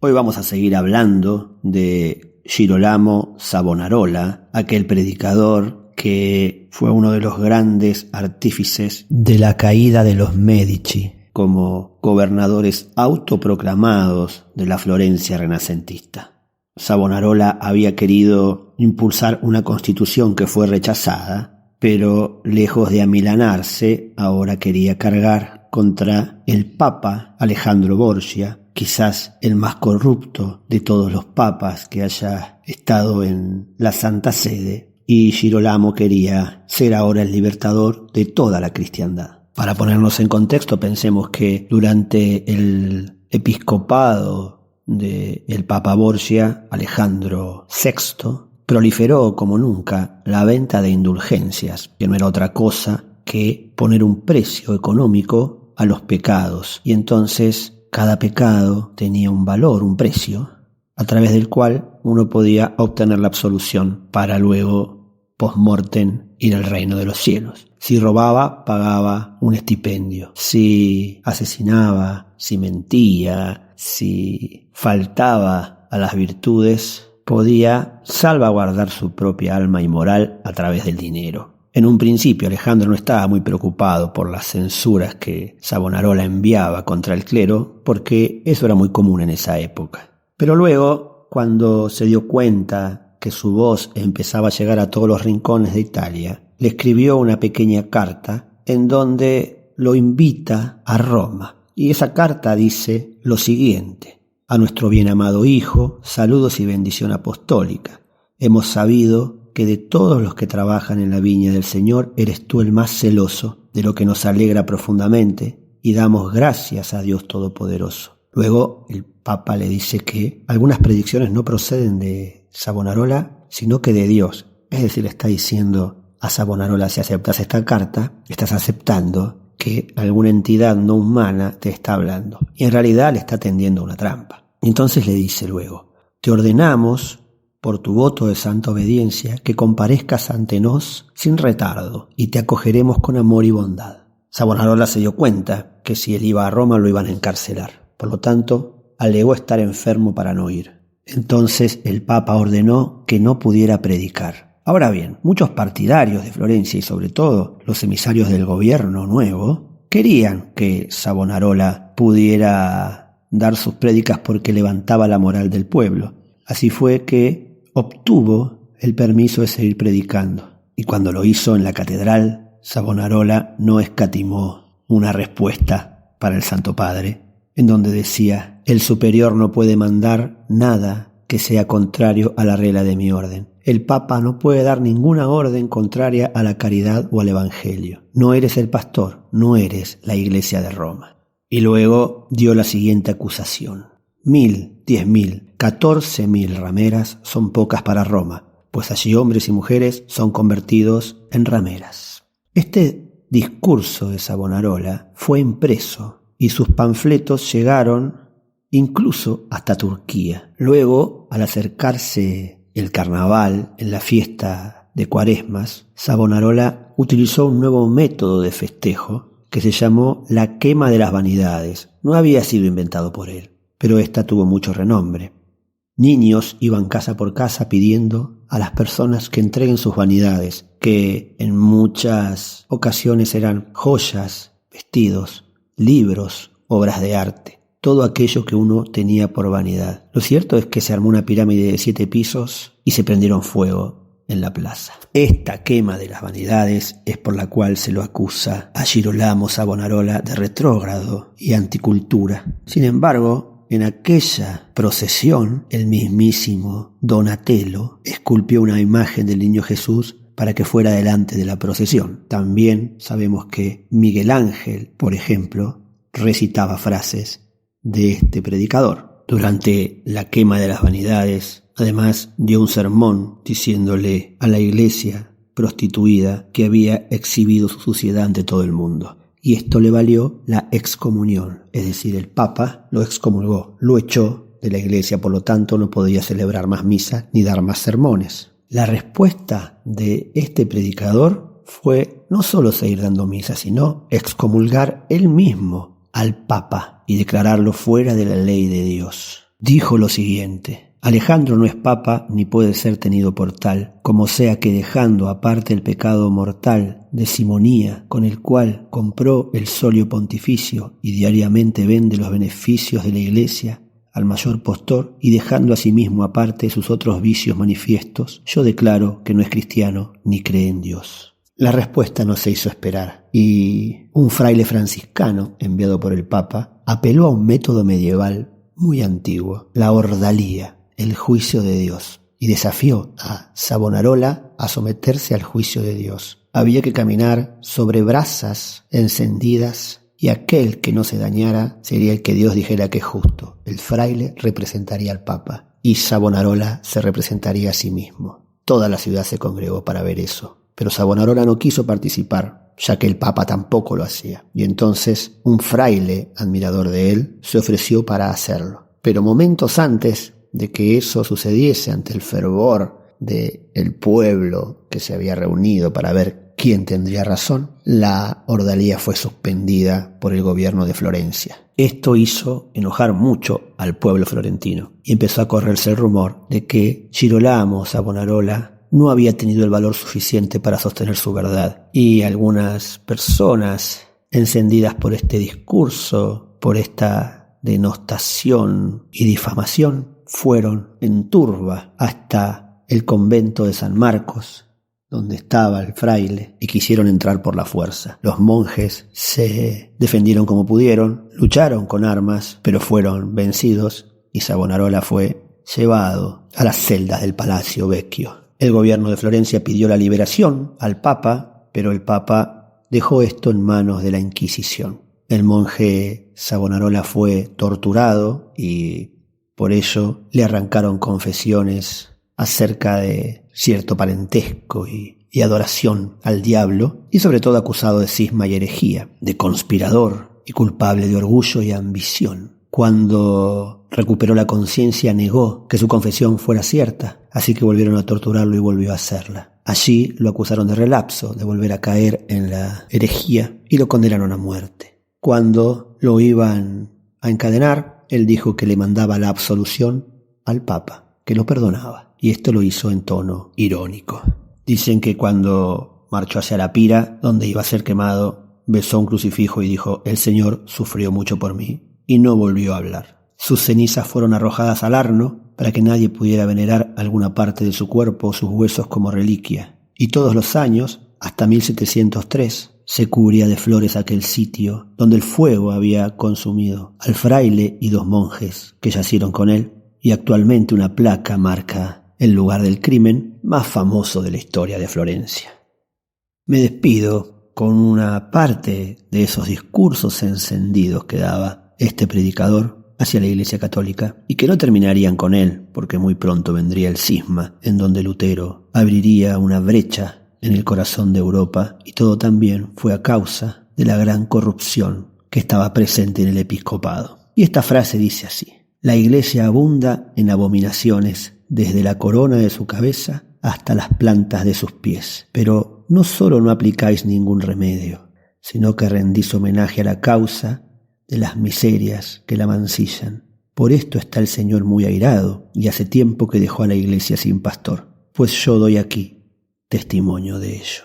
Hoy vamos a seguir hablando de Girolamo Savonarola, aquel predicador que fue uno de los grandes artífices de la caída de los Medici como gobernadores autoproclamados de la Florencia renacentista. Savonarola había querido impulsar una constitución que fue rechazada, pero lejos de amilanarse, ahora quería cargar contra el Papa Alejandro Borgia, quizás el más corrupto de todos los papas que haya estado en la Santa Sede, y Girolamo quería ser ahora el libertador de toda la cristiandad. Para ponernos en contexto, pensemos que durante el episcopado del Papa Borgia, Alejandro VI, proliferó como nunca la venta de indulgencias, que no era otra cosa que poner un precio económico a los pecados, y entonces cada pecado tenía un valor, un precio, a través del cual uno podía obtener la absolución para luego, post-mortem, ir al reino de los cielos. Si robaba, pagaba un estipendio. Si asesinaba, si mentía, si faltaba a las virtudes, podía salvaguardar su propia alma y moral a través del dinero. En un principio Alejandro no estaba muy preocupado por las censuras que Savonarola enviaba contra el clero, porque eso era muy común en esa época. Pero luego, cuando se dio cuenta que su voz empezaba a llegar a todos los rincones de Italia, le escribió una pequeña carta en donde lo invita a Roma. Y esa carta dice lo siguiente: a nuestro bien amado hijo, saludos y bendición apostólica. Hemos sabido que de todos los que trabajan en la viña del Señor eres tú el más celoso, de lo que nos alegra profundamente, y damos gracias a Dios Todopoderoso. Luego el Papa le dice que algunas predicciones no proceden de Savonarola, sino que de Dios. Es decir, le está diciendo a Savonarola: si aceptas esta carta, estás aceptando que alguna entidad no humana te está hablando. Y en realidad le está tendiendo una trampa. Entonces le dice luego: te ordenamos, por tu voto de santa obediencia, que comparezcas ante nos sin retardo, y te acogeremos con amor y bondad. Savonarola se dio cuenta que si él iba a Roma lo iban a encarcelar. Por lo tanto, alegó estar enfermo para no ir. Entonces el Papa ordenó que no pudiera predicar. Ahora bien, muchos partidarios de Florencia y sobre todo los emisarios del gobierno nuevo querían que Savonarola pudiera dar sus prédicas porque levantaba la moral del pueblo. Así fue que obtuvo el permiso de seguir predicando. Y cuando lo hizo en la catedral, Savonarola no escatimó una respuesta para el Santo Padre, en donde decía: el superior no puede mandar nada que sea contrario a la regla de mi orden. El Papa no puede dar ninguna orden contraria a la caridad o al Evangelio. No eres el pastor, no eres la Iglesia de Roma. Y luego dio la siguiente acusación: 1.000, 10.000, 14.000 rameras son pocas para Roma, pues allí hombres y mujeres son convertidos en rameras. Este discurso de Savonarola fue impreso y sus panfletos llegaron incluso hasta Turquía. Luego, al acercarse el carnaval en la fiesta de Cuaresmas, Savonarola utilizó un nuevo método de festejo que se llamó la quema de las vanidades. No había sido inventado por él, pero esta tuvo mucho renombre. Niños iban casa por casa pidiendo a las personas que entreguen sus vanidades, que en muchas ocasiones eran joyas, vestidos, libros, obras de arte, todo aquello que uno tenía por vanidad. Lo cierto es que se armó una pirámide de 7 pisos y se prendieron fuego en la plaza. Esta quema de las vanidades es por la cual se lo acusa a Girolamo Savonarola de retrógrado y anticultura. Sin embargo, en aquella procesión, el mismísimo Donatello esculpió una imagen del niño Jesús para que fuera delante de la procesión. También sabemos que Miguel Ángel, por ejemplo, recitaba frases de este predicador. Durante la quema de las vanidades, además dio un sermón diciéndole a la iglesia prostituida que había exhibido su suciedad ante todo el mundo. Y esto le valió la excomunión, es decir, el Papa lo excomulgó, lo echó de la iglesia, por lo tanto no podía celebrar más misa ni dar más sermones. La respuesta de este predicador fue no solo seguir dando misa, sino excomulgar él mismo al Papa y declararlo fuera de la ley de Dios. dijo lo siguiente: Alejandro no es papa ni puede ser tenido por tal, como sea que dejando aparte el pecado mortal de simonía con el cual compró el solio pontificio y diariamente vende los beneficios de la Iglesia al mayor postor, y dejando asimismo aparte sus otros vicios manifiestos, yo declaro que no es cristiano ni cree en Dios. La respuesta no se hizo esperar, y un fraile franciscano, enviado por el Papa, apeló a un método medieval muy antiguo, la ordalía, el juicio de Dios, y desafió a Savonarola a someterse al juicio de Dios. Había que caminar sobre brasas encendidas, y aquel que no se dañara sería el que Dios dijera que es justo. El fraile representaría al Papa, y Savonarola se representaría a sí mismo. Toda la ciudad se congregó para ver eso, pero Savonarola no quiso participar, ya que el Papa tampoco lo hacía, y entonces un fraile, admirador de él, se ofreció para hacerlo. Pero momentos antes de que eso sucediese, ante el fervor del pueblo que se había reunido para ver quién tendría razón, la ordalía fue suspendida por el gobierno de Florencia. Esto hizo enojar mucho al pueblo florentino, y empezó a correrse el rumor de que Girolamo Savonarola no había tenido el valor suficiente para sostener su verdad, y algunas personas, encendidas por este discurso, por esta denostación y difamación, fueron en turba hasta el convento de San Marcos, donde estaba el fraile, y quisieron entrar por la fuerza. Los monjes se defendieron como pudieron, lucharon con armas, pero fueron vencidos, y Savonarola fue llevado a las celdas del Palacio Vecchio. El gobierno de Florencia pidió la liberación al Papa, pero el Papa dejó esto en manos de la Inquisición. El monje Savonarola fue torturado y por ello le arrancaron confesiones acerca de cierto parentesco y adoración al diablo, y sobre todo acusado de cisma y herejía, de conspirador y culpable de orgullo y ambición. Cuando recuperó la conciencia, negó que su confesión fuera cierta, así que volvieron a torturarlo y volvió a hacerla. Allí lo acusaron de relapso, de volver a caer en la herejía, y lo condenaron a muerte. Cuando lo iban a encadenar, él dijo que le mandaba la absolución al Papa, que lo perdonaba, y esto lo hizo en tono irónico. Dicen que cuando marchó hacia la pira, donde iba a ser quemado, besó un crucifijo y dijo: el Señor sufrió mucho por mí, y no volvió a hablar. Sus cenizas fueron arrojadas al Arno para que nadie pudiera venerar alguna parte de su cuerpo o sus huesos como reliquia, y todos los años, hasta 1703, se cubría de flores aquel sitio donde el fuego había consumido al fraile y 2 monjes que yacieron con él, y actualmente una placa marca el lugar del crimen más famoso de la historia de Florencia. Me despido con una parte de esos discursos encendidos que daba este predicador hacia la Iglesia Católica, y que no terminarían con él, porque muy pronto vendría el cisma, en donde Lutero abriría una brecha en el corazón de Europa, y todo también fue a causa de la gran corrupción que estaba presente en el episcopado. Y esta frase dice así: la Iglesia abunda en abominaciones desde la corona de su cabeza hasta las plantas de sus pies, pero no solo no aplicáis ningún remedio, sino que rendís homenaje a la causa de las miserias que la mancillan. Por esto está el Señor muy airado, y hace tiempo que dejó a la Iglesia sin pastor, pues yo doy aquí testimonio de ello.